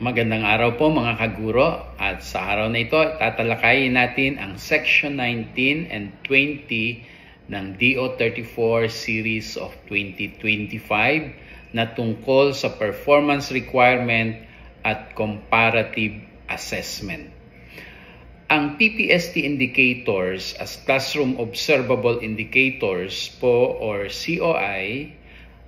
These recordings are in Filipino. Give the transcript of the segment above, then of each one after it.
Magandang araw po mga kaguro, at sa araw na ito tatalakayin natin ang Section 19 and 20 ng DO34 Series of 2025 na tungkol sa performance requirement at comparative assessment. Ang PPST indicators as Classroom Observable Indicators po or COI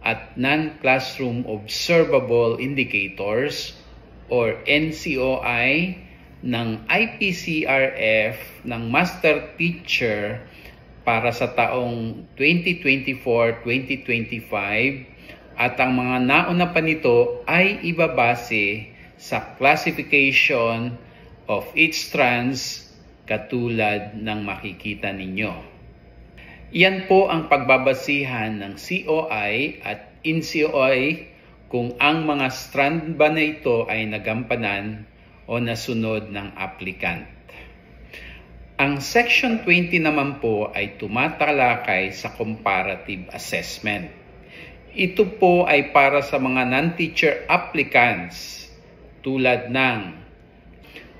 at Non-Classroom Observable Indicators or NCOI ng IPCRF ng Master Teacher para sa taong 2024-2025 at ang mga nauna pa nito ay ibabase sa classification of each strands katulad ng makikita ninyo. Yan po ang pagbabasihan ng COI at NCOI kung ang mga strand ba na ito ay nagampanan o nasunod ng applicant. Ang Section 20 naman po ay tumatalakay sa comparative assessment. Ito po ay para sa mga non-teacher applicants tulad ng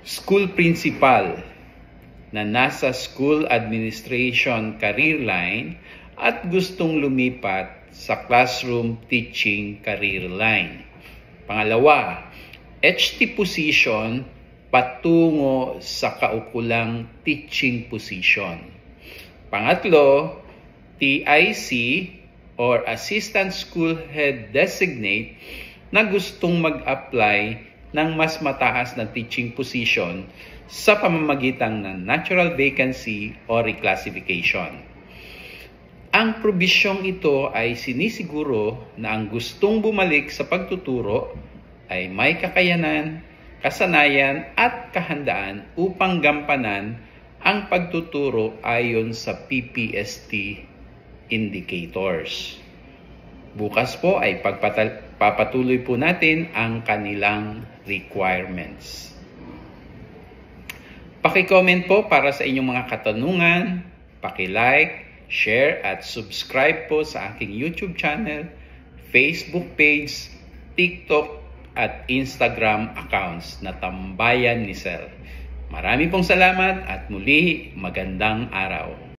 school principal na nasa school administration career line at gustong lumipat sa classroom teaching career line. Pangalawa, HT position patungo sa kaukulang teaching position. Pangatlo, TIC or Assistant School Head Designate na gustong mag-apply ng mas mataas na teaching position sa pamamagitan ng natural vacancy o reclassification. Ang probisyong ito ay sinisiguro na ang gustong bumalik sa pagtuturo ay may kakayanan, kasanayan at kahandaan upang gampanan ang pagtuturo ayon sa PPST indicators. Bukas po ay papatuloy po natin ang kanilang requirements. Paki-comment po para sa inyong mga katanungan, paki-like, share at subscribe po sa aking YouTube channel, Facebook page, TikTok at Instagram accounts na Tambayan ni Sir. Marami pong salamat at muli magandang araw.